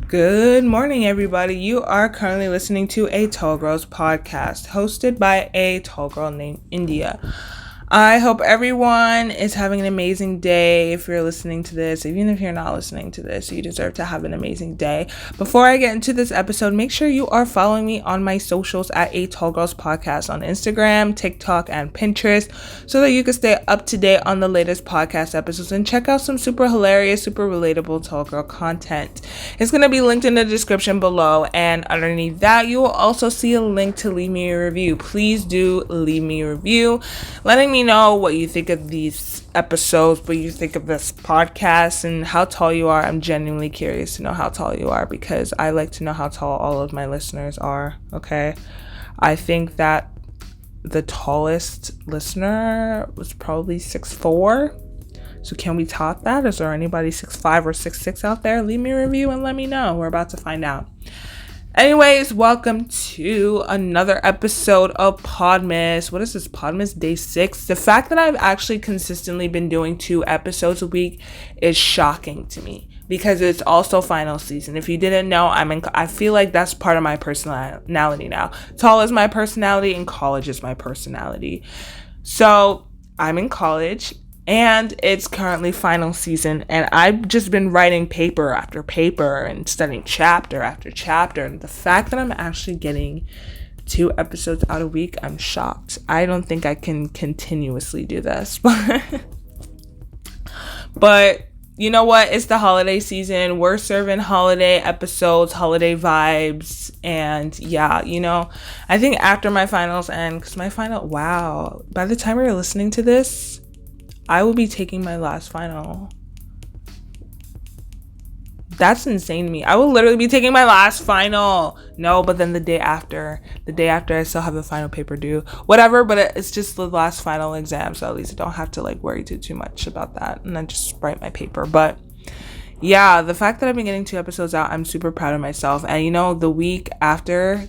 Good morning, everybody. You are currently listening to a Tall Girls podcast hosted by a tall girl named India. I hope everyone is having an amazing day. If you're listening to this, even if you're not listening to this, you deserve to have an amazing day. Before I get into this episode, make sure you are following me on my socials at a Tall Girls podcast on Instagram, TikTok, and Pinterest so that you can stay up to date on the latest podcast episodes and check out some super hilarious, super relatable tall girl content. It's going to be linked in the description below, and underneath that, you will also see a link to leave me a review. Please do leave me a review, letting me know what you think of these episodes, what you think of this podcast, and how tall you are. I'm genuinely curious to know how tall you are because I like to know how tall all of my listeners are, okay? I think that the tallest listener was probably 6'4". So can we top that? Is there anybody 6'5" or 6'6" out there? Leave me a review and let me know. We're about to find out. Anyways, welcome to another episode of Podmas. What is this? Podmas Day 6? The fact that I've actually consistently been doing 2 episodes a week is shocking to me because it's also final season. If you didn't know, I feel like that's part of my personality now. Tall is my personality and college is my personality. So I'm in college. And it's currently final season, and I've just been writing paper after paper and studying chapter after chapter. And the fact that I'm actually getting 2 episodes out a week, I'm shocked. I don't think I can continuously do this. But you know what? It's the holiday season. We're serving holiday episodes, holiday vibes. And yeah, I think after my finals end, because by the time you're listening to this, I will be taking my last final. That's insane to me. I will literally be taking my last final. No, but then the day after I still have the final paper due. Whatever, but it's just the last final exam, so at least I don't have to worry too much about that. And then just write my paper. But yeah, the fact that I've been getting 2 episodes out, I'm super proud of myself. And the week after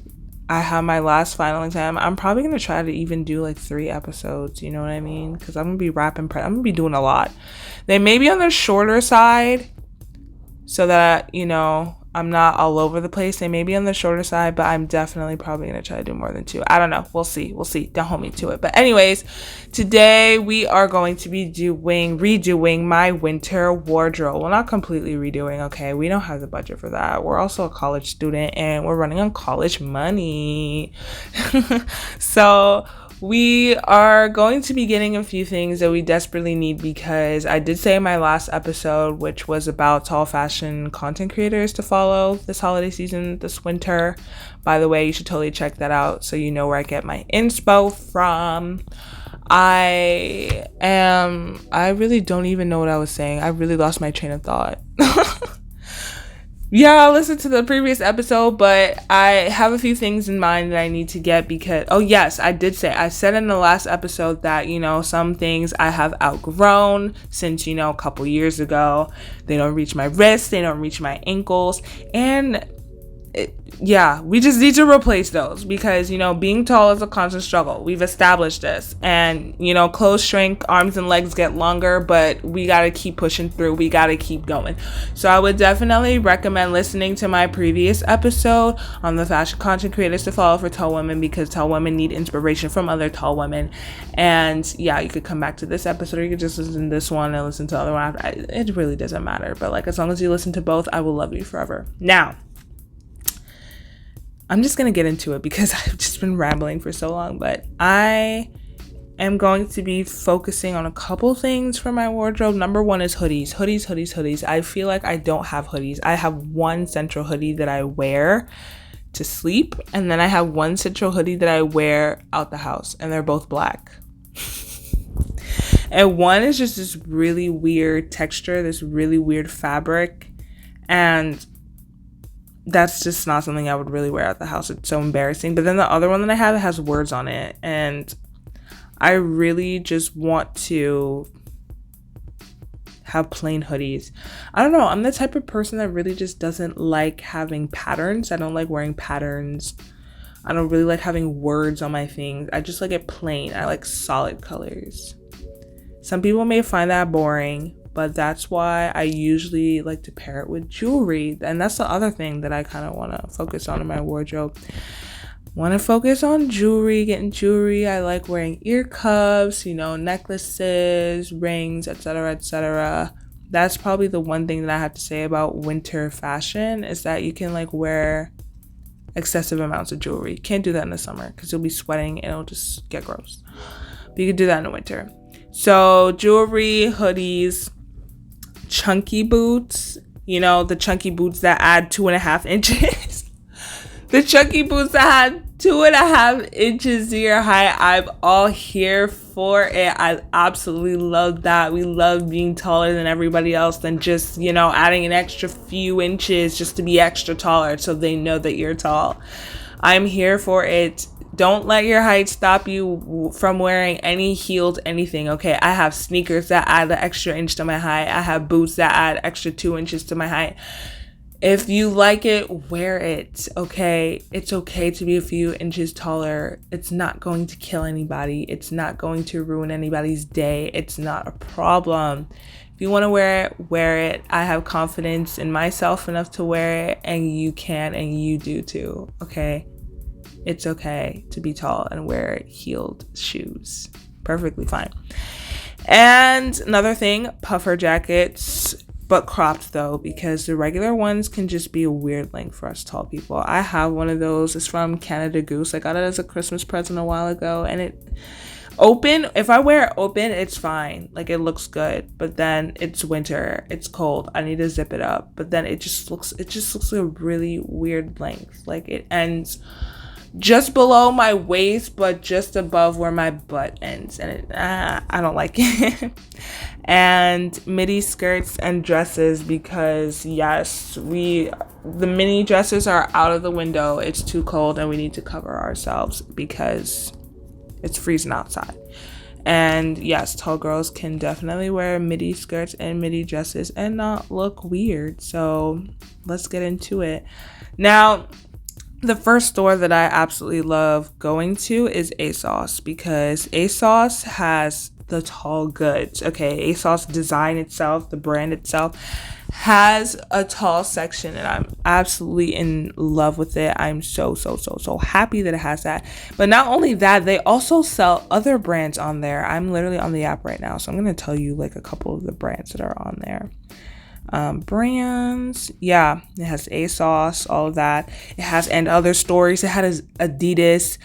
I have my last final exam, I'm probably going to try to even do 3 episodes, you know what I mean? Because I'm going to be I'm going to be doing a lot. They may be on the shorter side so that, I'm not all over the place. They may be on the shorter side, but I'm definitely probably going to try to do more than 2. I don't know. We'll see. Don't hold me to it. But anyways, today we are going to be redoing my winter wardrobe. Well, not completely redoing, okay? We don't have the budget for that. We're also a college student and we're running on college money. So we are going to be getting a few things that we desperately need because I did say in my last episode, which was about tall fashion content creators to follow this holiday season, this winter. By the way, you should totally check that out so you know where I get my inspo from. I really don't even know what I was saying. I really lost my train of thought. Yeah, I'll listen to the previous episode, but I have a few things in mind that I need to get because, oh yes, I said in the last episode that, some things I have outgrown since, a couple years ago. They don't reach my wrists, they don't reach my ankles, and we just need to replace those because, being tall is a constant struggle. We've established this and, clothes shrink, arms and legs get longer, but we got to keep pushing through. We got to keep going. So I would definitely recommend listening to my previous episode on the fashion content creators to follow for tall women because tall women need inspiration from other tall women. And yeah, you could come back to this episode or you could just listen to this one and listen to the other one. It really doesn't matter. But as long as you listen to both, I will love you forever. Now, I'm just going to get into it because I've just been rambling for so long, but I am going to be focusing on a couple things for my wardrobe. Number 1 is hoodies. I feel like I don't have hoodies. I have one central hoodie that I wear to sleep, and then I have one central hoodie that I wear out the house, and they're both black. And one is just this really weird texture, this really weird fabric, and that's just not something I would really wear at the house. It's so embarrassing. But then the other one that I have, it has words on it. And I really just want to have plain hoodies. I don't know. I'm the type of person that really just doesn't like having patterns. I don't like wearing patterns. I don't really like having words on my things. I just like it plain. I like solid colors. Some people may find that boring, but that's why I usually like to pair it with jewelry. And that's the other thing that I kind of want to focus on in my wardrobe. Want to focus on jewelry, getting jewelry. I like wearing ear cuffs, necklaces, rings, etc., etc. That's probably the one thing that I have to say about winter fashion, is that you can like wear excessive amounts of jewelry. Can't do that in the summer because you'll be sweating and it'll just get gross. But you can do that in the winter. So jewelry, hoodies, chunky boots, the chunky boots that add 2.5 inches. The chunky boots that had 2.5 inches to your height. I'm all here for it. I absolutely love that. We love being taller than everybody else, than just, adding an extra few inches just to be extra taller so they know that you're tall. I'm here for it. Don't let your height stop you from wearing any heeled anything, okay? I have sneakers that add an extra inch to my height. I have boots that add extra 2 inches to my height. If you like it, wear it, okay? It's okay to be a few inches taller. It's not going to kill anybody. It's not going to ruin anybody's day. It's not a problem. If you want to wear it, wear it. I have confidence in myself enough to wear it, and you can, and you do too, okay? It's okay to be tall and wear heeled shoes. Perfectly fine. And another thing, puffer jackets, but cropped though, because the regular ones can just be a weird length for us tall people. I have one of those. It's from Canada Goose. I got it as a Christmas present a while ago, and it open, if I wear it open, it's fine. Like, it looks good, but then it's winter, it's cold, I need to zip it up. But then it just looks like a really weird length. Like, it ends just below my waist, but just above where my butt ends, and I don't like it. And midi skirts and dresses, because yes, the mini dresses are out of the window. It's too cold and we need to cover ourselves because it's freezing outside. And yes, tall girls can definitely wear midi skirts and midi dresses and not look weird. So let's get into it. Now, the first store that I absolutely love going to is ASOS, because ASOS has the tall goods. Okay, ASOS design itself, the brand itself, has a tall section, and I'm absolutely in love with it. I'm so happy that it has that. But not only that, they also sell other brands on there. I'm literally on the app right now, so I'm going to tell you like a couple of the brands that are on there. Brands, yeah, it has ASOS, all of that. It has And Other Stories. It has Adidas,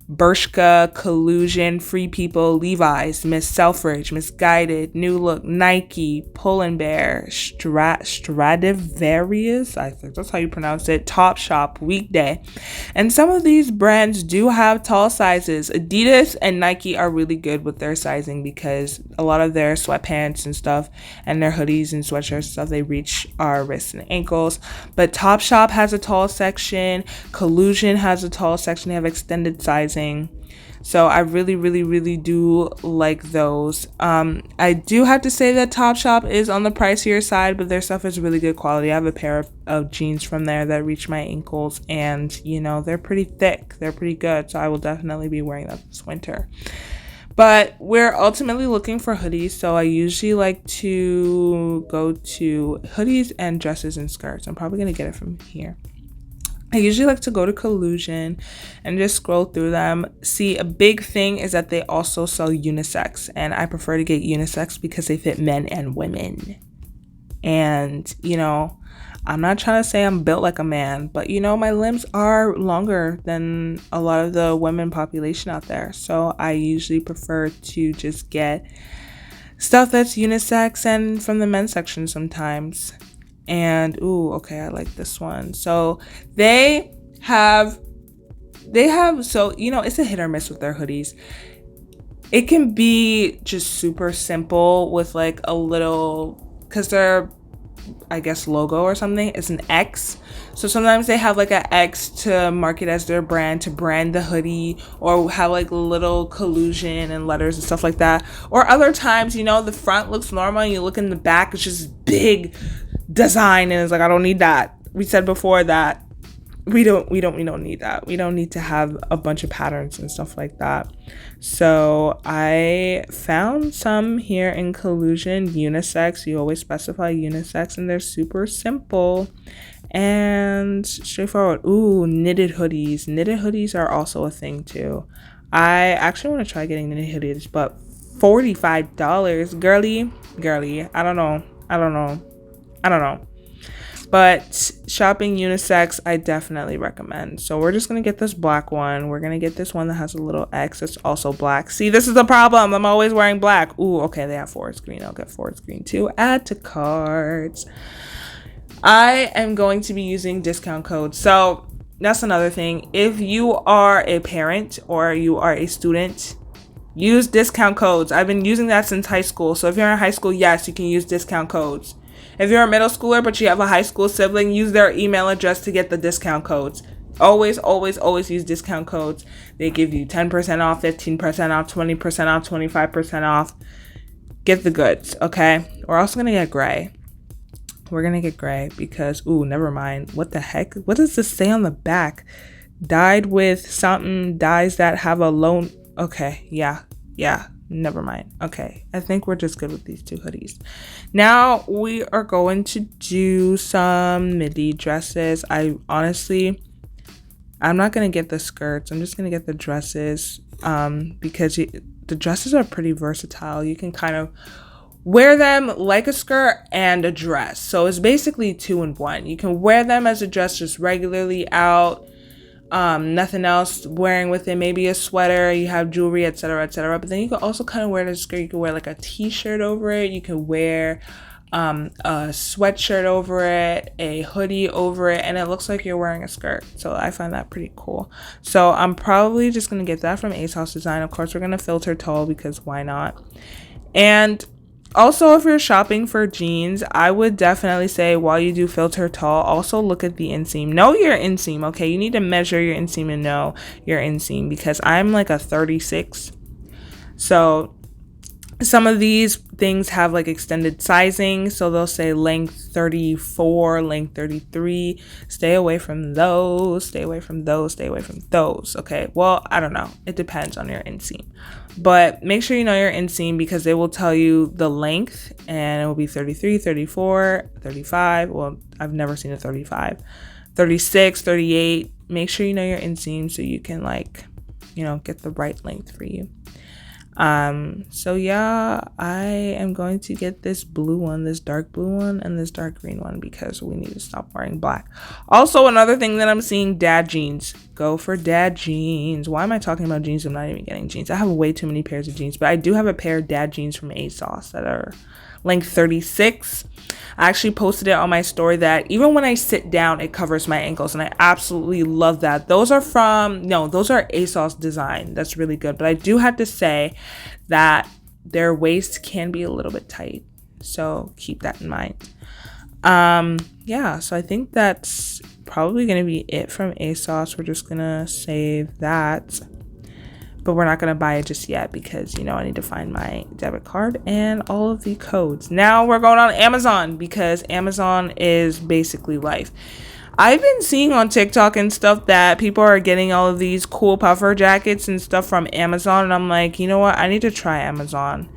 Bershka, Collusion, Free People, Levi's, Miss Selfridge, Misguided, New Look, Nike, Pull & Bear, Stradivarius, I think that's how you pronounce it, Topshop, Weekday. And some of these brands do have tall sizes. Adidas and Nike are really good with their sizing, because a lot of their sweatpants and stuff and their hoodies and sweatshirts and stuff, they reach our wrists and ankles. But Topshop has a tall section. Collusion has a tall section. They have extended sizing. So I really do like those. I do have to say that Topshop is on the pricier side, but their stuff is really good quality. I have a pair of jeans from there that reach my ankles, and they're pretty thick. They're pretty good. So I will definitely be wearing that this winter. But we're ultimately looking for hoodies, so I usually like to go to hoodies and dresses and skirts. I'm probably going to get it from here. I usually like to go to Collusion and just scroll through them. See, a big thing is that they also sell unisex, and I prefer to get unisex because they fit men and women. And, I'm not trying to say I'm built like a man, but, my limbs are longer than a lot of the women population out there. So I usually prefer to just get stuff that's unisex and from the men's section sometimes. And okay, I like this one. So they have so it's a hit or miss with their hoodies. It can be just super simple with like a little, because their, I guess, logo or something is an X. So sometimes they have like an X to mark it as their brand, to brand the hoodie, or have like little collusion and letters and stuff like that. Or other times, the front looks normal and you look in the back, it's just big design, and it's like, I don't need that. We said before that we don't need that. We don't need to have a bunch of patterns and stuff like that. So I found some here in Collusion, unisex. You always specify unisex, and they're super simple and straightforward. Ooh, knitted hoodies. Knitted hoodies are also a thing too. I actually want to try getting knitted hoodies, but $45, girly. I don't know. But shopping unisex, I definitely recommend. So we're just going to get this black one. We're going to get this one that has a little X. It's also black. See, this is the problem. I'm always wearing black. Ooh, okay, they have forest green. I'll get forest green too. Add to carts. I am going to be using discount codes. So that's another thing. If you are a parent or you are a student, use discount codes. I've been using that since high school. So if you're in high school, yes, you can use discount codes. If you're a middle schooler but you have a high school sibling, use their email address to get the discount codes. Always use discount codes. They give you 10% off, 15% off, 20% off, 25% off. Get the goods, okay? We're also going to get gray. We're going to get gray because, ooh, never mind. What the heck? What does this say on the back? Dyed with something, dyes that have a low... Okay, yeah. Never mind. Okay, I think we're just good with these two hoodies. Now we are going to do some midi dresses. I'm not gonna get the skirts. I'm just gonna get the dresses because the dresses are pretty versatile. You can kind of wear them like a skirt and a dress. So it's basically 2 in 1. You can wear them as a dress just regularly out. Nothing else wearing with it, maybe a sweater, you have jewelry, etc. But then you can also kind of wear the skirt. You can wear like a t-shirt over it. You can wear a sweatshirt over it, a hoodie over it, and it looks like you're wearing a skirt. So I find that pretty cool. So I'm probably just gonna get that from ASOS Design. Of course, we're gonna filter tall because why not? And also, if you're shopping for jeans, I would definitely say while you do filter tall, also look at the inseam. Know your inseam, okay? You need to measure your inseam and know your inseam because I'm like a 36. So some of these things have like extended sizing. So they'll say length 34, length 33. Stay away from those. Okay, well, I don't know. It depends on your inseam. But make sure you know your inseam because they will tell you the length and it will be 33, 34, 35. Well, I've never seen a 35, 36, 38. Make sure you know your inseam so you can get the right length for you. So yeah, I am going to get this blue one, this dark blue one, and this dark green one because we need to stop wearing black. Also, another thing that I'm seeing, dad jeans. Go for dad jeans. Why am I talking about jeans? I'm not even getting jeans. I have way too many pairs of jeans, but I do have a pair of dad jeans from ASOS that are length 36. I actually posted it on my story that even when I sit down, it covers my ankles, and I absolutely love that. Those are ASOS Design. That's really good. But I do have to say that their waist can be a little bit tight, so keep that in mind. So I think that's probably going to be it from ASOS. We're just going to save that. But we're not going to buy it just yet because, I need to find my debit card and all of the codes. Now we're going on Amazon because Amazon is basically life. I've been seeing on TikTok and stuff that people are getting all of these cool puffer jackets and stuff from Amazon. And I'm like, you know what? I need to try Amazon.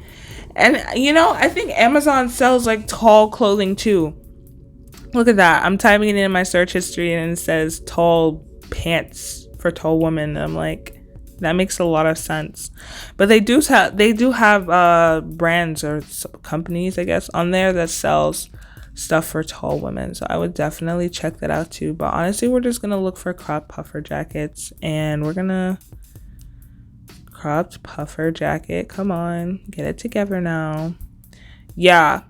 And, I think Amazon sells like tall clothing too. Look at that. I'm typing it in my search history and it says tall pants for tall women. And I'm like, that makes a lot of sense. But they do have brands or companies, I guess, on there that sells stuff for tall women. So I would definitely check that out too. But honestly, we're just going to look for cropped puffer jackets. And we're going to... Cropped puffer jacket. Come on. Get it together now. Yeah.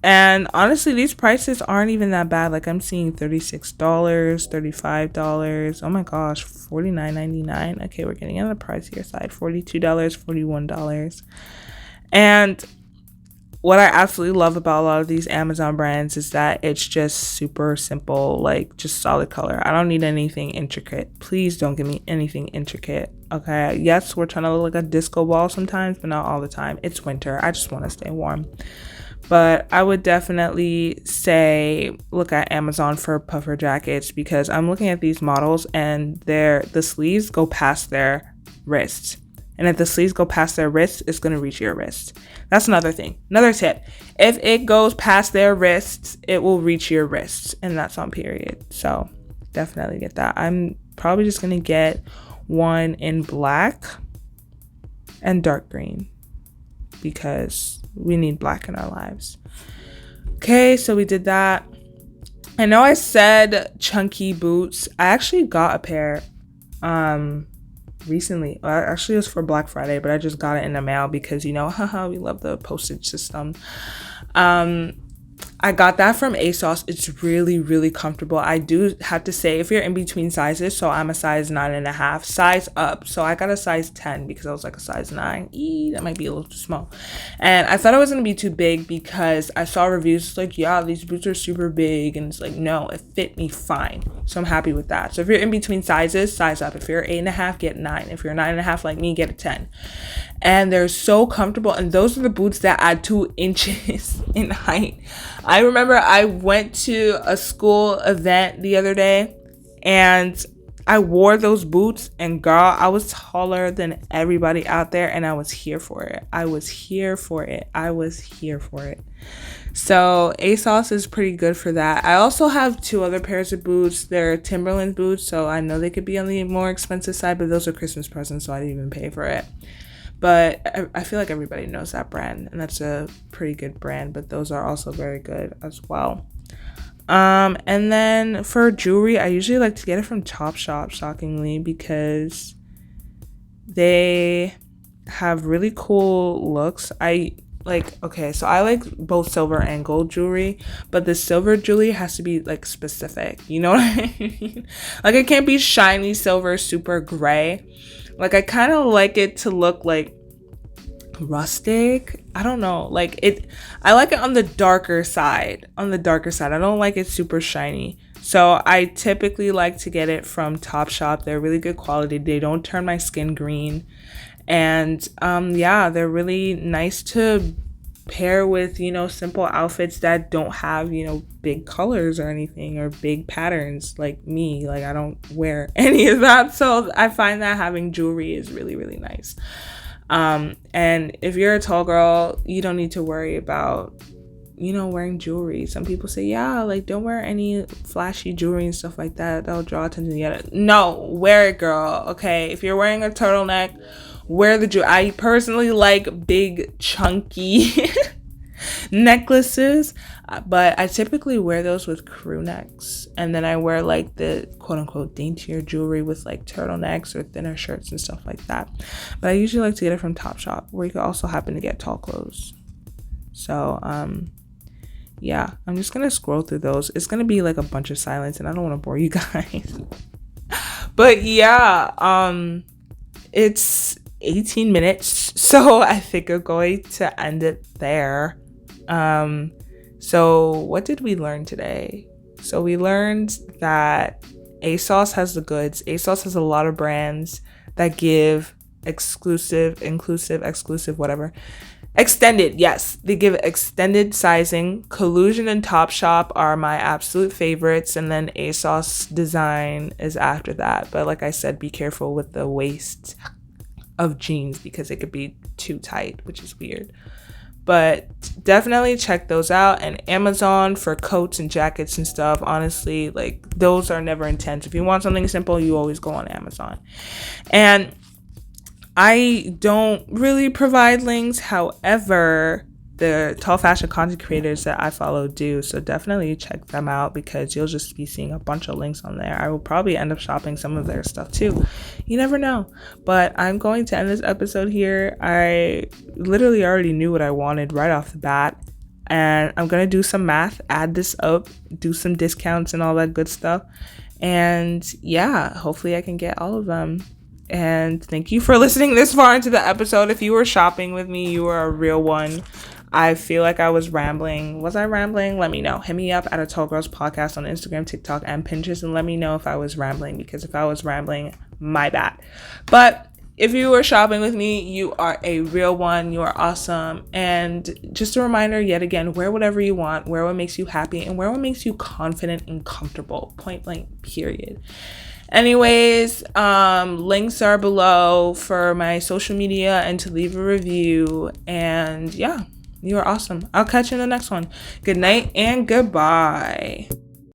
And honestly, these prices aren't even that bad. Like I'm seeing $36, $35. Oh my gosh, $49.99. Okay, we're getting on the pricier side. $42, $41. And what I absolutely love about a lot of these Amazon brands is that it's just super simple, like just solid color. I don't need anything intricate. Please don't give me anything intricate. Okay, yes, we're trying to look like a disco ball sometimes, but not all the time. It's winter. I just want to stay warm. But I would definitely say look at Amazon for puffer jackets, because I'm looking at these models and the sleeves go past their wrists. And if the sleeves go past their wrists, it's going to reach your wrist. That's another thing. Another tip. If it goes past their wrists, it will reach your wrists. And that's on period. So definitely get that. I'm probably just going to get one in black and dark green, because we need black in our lives. Okay, so we did that. I know I said chunky boots. I actually got a pair recently. Actually, it was for Black Friday, but I just got it in the mail because, you know, haha, we love the postage system. I got that from ASOS. It's really, really comfortable. I do have to say, if you're in between sizes, so I'm a size 9.5, size up. So I got a size 10 because I was like a size 9. That might be a little too small. And I thought it was going to be too big because I saw reviews like, yeah, these boots are super big. And it's like, no, it fit me fine. So I'm happy with that. So if you're in between sizes, size up. If you're 8.5, get 9. If you're 9.5 like me, get a 10. And they're so comfortable. And those are the boots that add 2 inches in height. I remember I went to a school event the other day and I wore those boots, and girl, I was taller than everybody out there, and I was here for it. So ASOS is pretty good for that. I also have 2 other pairs of boots. They're Timberland boots, so I know they could be on the more expensive side, but those are Christmas presents, so I didn't even pay for it. But I feel like everybody knows that brand, and that's a pretty good brand, but those are also very good as well. And then for jewelry, I usually like to get it from Topshop, shockingly, because they have really cool looks. I like both silver and gold jewelry, but the silver jewelry has to be like specific, you know what I mean? Like, it can't be shiny silver, super gray. Like, I kind of like it to look like rustic. I don't know. Like, I like it on the darker side. I don't like it super shiny. So I typically like to get it from Topshop. They're really good quality. They don't turn my skin green. And yeah, they're really nice to pair with, you know, simple outfits that don't have, you know, big colors or anything or big patterns like me. Like, I don't wear any of that. So I find that having jewelry is really, really nice. And if you're a tall girl, you don't need to worry about, you know, wearing jewelry. Some people say, yeah, like, don't wear any flashy jewelry and stuff like that. That'll draw attention. No, wear it, girl. Okay. If you're wearing a turtleneck, wear the jewelry. I personally like big, chunky necklaces, but I typically wear those with crew necks, and then I wear like the quote-unquote daintier jewelry with like turtlenecks or thinner shirts and stuff like that. But I usually like to get it from Topshop, where you can also happen to get tall clothes. So yeah, I'm just gonna scroll through those. It's gonna be like a bunch of silence, and I don't want to bore you guys. But yeah, it's 18 minutes, so I think I'm going to end it there. So what did we learn today? So we learned that ASOS has the goods. ASOS has a lot of brands that give exclusive, whatever. Extended, yes. They give extended sizing. Collusion and Topshop are my absolute favorites, and then ASOS Design is after that. But like I said, be careful with the waist of jeans because it could be too tight, which is weird. But definitely check those out. And Amazon for coats and jackets and stuff, honestly, like, those are never intense. If you want something simple, you always go on Amazon. And I don't really provide links, however, the tall fashion content creators that I follow do. So definitely check them out because you'll just be seeing a bunch of links on there. I will probably end up shopping some of their stuff too. You never know. But I'm going to end this episode here. I literally already knew what I wanted right off the bat. And I'm going to do some math, add this up, do some discounts and all that good stuff. And yeah, hopefully I can get all of them. And thank you for listening this far into the episode. If you were shopping with me, you were a real one. I feel like I was rambling. Was I rambling? Let me know. Hit me up at a Tall Girls Podcast on Instagram, TikTok, and Pinterest, and let me know if I was rambling, because if I was rambling, my bad. But if you are shopping with me, you are a real one. You are awesome. And just a reminder yet again, wear whatever you want, wear what makes you happy, and wear what makes you confident and comfortable. Point blank, period. Anyways, links are below for my social media and to leave a review. And yeah, you are awesome. I'll catch you in the next one. Good night and goodbye.